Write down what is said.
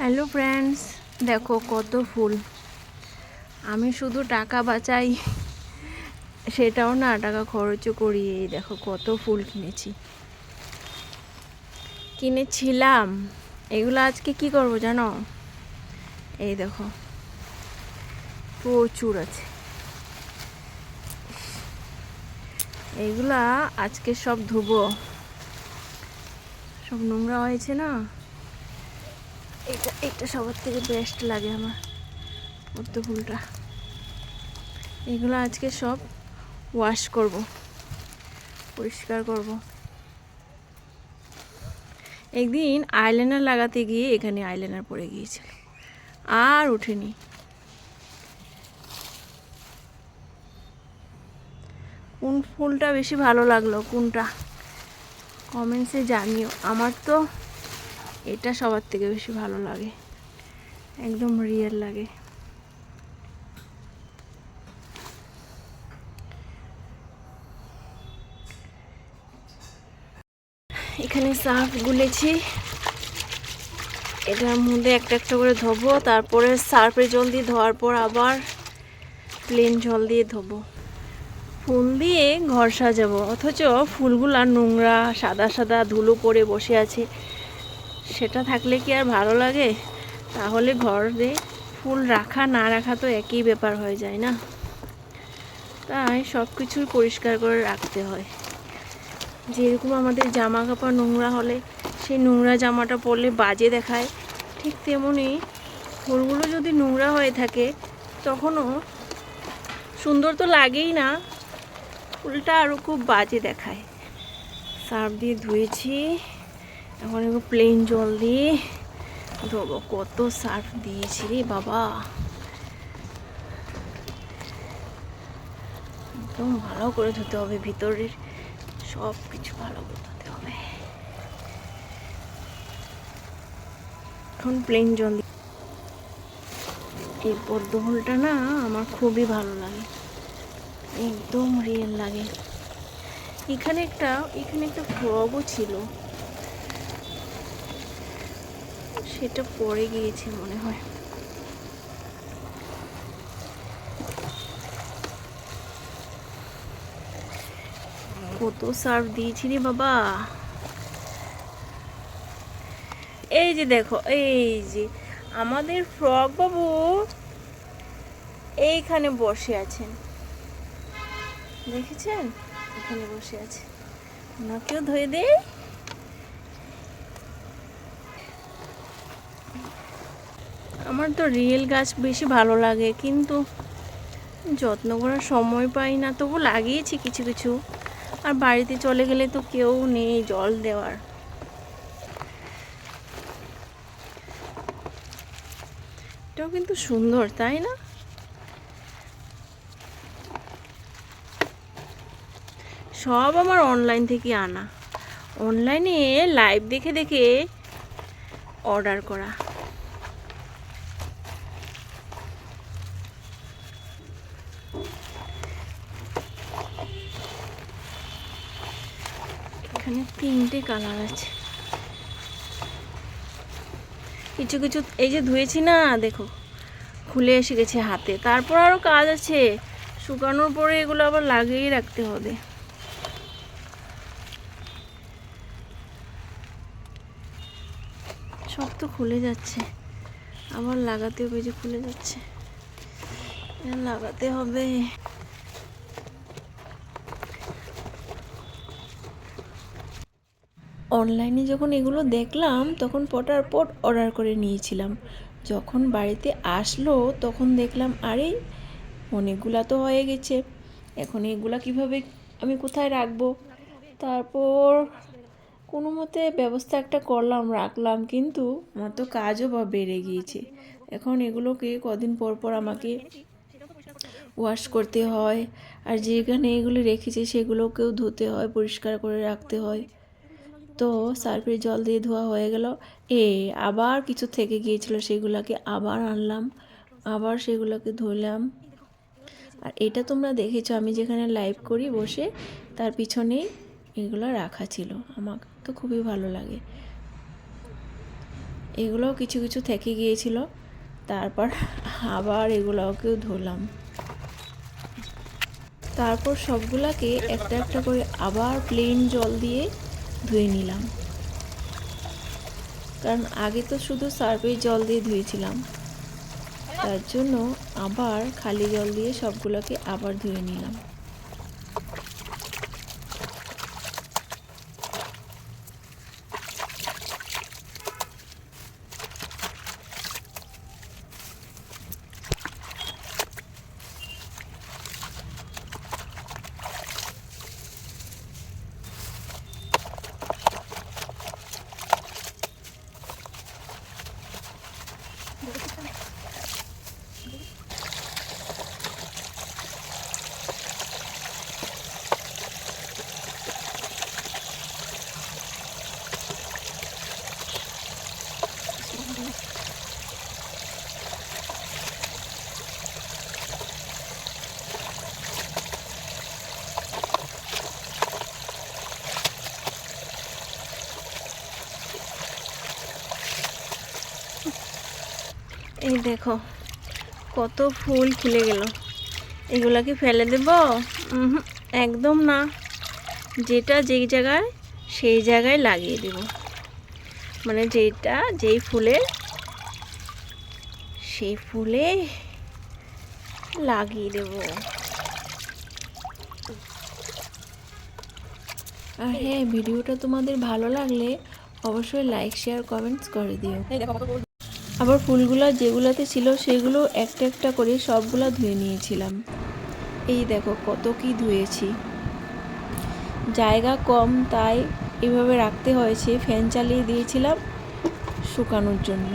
Hello friends, দেখো কত ফুল। আমি শুধু টাকা বাঁচাই সেটাও না, টাকা খরচও করি। এই দেখো কত ফুল কিনেছিলাম। এগুলো আজকে কি করব জানো? এই দেখো প্রচুর আছে। এইগুলা আজকে সব ধুবো, সব নোংরা হয়েছে না। এটা সবার থেকে বেস্ট লাগে আমার, পদ্ম ফুলটা। এগুলো আজকে সব ওয়াশ করব, পরিষ্কার করব। একদিন আইলাইনার লাগাতে গিয়ে এখানে আইলাইনার পড়ে গিয়েছিল, আর ওঠেনি। কোন ফুলটা বেশি ভালো লাগলো, কোনটা কমেন্টসে জানিও। আমার তো এটা সবার থেকে বেশি ভালো লাগে, একদম রিয়েল লাগে। এখানে সার্ফ গুলেছি, এটার মধ্যে একটা একটা করে ধোবো, তারপরে সার্ফের জল দিয়ে ধোয়ার পর আবার প্লেন জল দিয়ে ধোবো। ফুল দিয়ে ঘর সাজাবো, অথচ ফুলগুলা নোংরা সাদা সাদা ধুলো পড়ে বসে আছে। সেটা থাকলে কি আর ভালো লাগে? তাহলে ঘরে ফুল রাখা না রাখা তো একই ব্যাপার হয়ে যায় না। তাই সব কিছুই পরিষ্কার করে রাখতে হয়। যেরকম আমাদের জামা কাপড় নোংরা হলে সেই নোংরা জামাটা পরলে বাজে দেখায়, ঠিক তেমনি ফুলগুলো যদি নোংরা হয়ে থাকে তখনও সুন্দর তো লাগেই না, ফুলটা আরও খুব বাজে দেখায়। সার্ফ দিয়ে ধুয়েছি, এখন একটু প্লেন জল দিয়ে ধোবো। কত সার্ফ দিয়েছি রে বাবা, একদম ভালো করে ধুতে হবে, ভিতরের সব কিছু ভালো করে ধুতে হবে। এখন প্লেন জল। এই পদ্ম ফুলটা না আমার খুবই ভালো লাগে, একদম রিয়েল লাগে। এখানে একটা ফ্রগও ছিল, সেটা পড়ে গিয়েছে মনে হয়। কত সার্ফ দিয়েছি রে বাবা। এই যে দেখো, এই যে আমাদের ফ্রগ বাবু এইখানে বসে আছেন, দেখেছেন? এখানে বসে আছে, ওনাকেও ধুয়ে দেই। আমার তো রিয়েল গাছ বেশি ভালো লাগে, কিন্তু যত্ন করার সময় পাই না। তবু লাগিয়েছি কিছু কিছু, আর বাড়িতে চলে গেলে তো কেউ নেই জল দেওয়ার। এটাও কিন্তু সুন্দর, তাই না? সব আমার অনলাইন থেকে আনা, অনলাইনে লাইভ দেখে দেখে অর্ডার করা। এখানে 3টে কালার আছে। কিছু কিছু এই যে ধুয়েছি না, দেখো খুলে এসে গেছে হাতে। তারপর আরও কাজ আছে, শুকানোর পরে এগুলো আবার লাগিয়েই রাখতে হবে। সব তো খুলে যাচ্ছে, আবার লাগাতে হবে। যে খুলে যাচ্ছে, লাগাতে হবে। অনলাইনে যখন এগুলো দেখলাম তখন পটাপট অর্ডার করে নিয়েছিলাম। যখন বাড়িতে আসলো তখন দেখলাম আরে অনেকগুলা তো হয়ে গেছে, এখন এগুলা কিভাবে আমি কোথায় রাখবো? তারপর কোনো মতে ব্যবস্থা একটা করলাম, রাখলাম। কিন্তু আমার তো কাজও বেড়ে গিয়েছে। এখন এগুলোকে কদিন পর পর আমাকে ওয়াশ করতে হয়, আর যেখানে এগুলো রেখেছি সেগুলোকেও ধুতে হয়, পরিষ্কার করে রাখতে হয়। তো সার্ফের জল দিয়ে ধোয়া হয়ে গেল। আবার কিছু থেকে গিয়েছিল, সেগুলোকে আবার আনলাম, আবার সেগুলোকে ধুলাম। আর এটা তোমরা দেখেছো আমি যেখানে লাইভ করি বসে, তার পিছনেই এগুলো রাখা ছিল। আমার তো খুবই ভালো লাগে। এগুলোও কিছু কিছু থেকে গিয়েছিল, তারপর আবার এগুলোকেও ধুলাম। তারপর সবগুলাকে একটা একটা করে আবার প্লেন জল দিয়ে ধুয়ে নিলাম, কারণ আগে তো শুধু সার্ফের জল দিয়ে ধুয়েছিলাম, তার জন্য আবার খালি জল দিয়ে সবগুলোকে আবার ধুয়ে নিলাম। এই দেখো কত ফুল খুলে গেল, এগুলা কি ফেলে দেব? একদম না, যেটা যেই জায়গায় সেই জায়গায় লাগিয়ে দেব, মানে যেই ফুলের সেই ফুলে লাগিয়ে দেব। আর হ্যাঁ, ভিডিওটা তোমাদের ভালো লাগলে অবশ্যই লাইক শেয়ার কমেন্টস করে দিও। আবার ফুলগুলো যেগুলাতে ছিল সেগুলো একটা একটা করে সবগুলা ধুয়ে নিয়েছিলাম। এই দেখো কত কি ধুয়েছি, জায়গা কম তাই এভাবে রাখতে হয়েছে, ফ্যান চালিয়ে দিয়েছিলাম শুকানোর জন্য,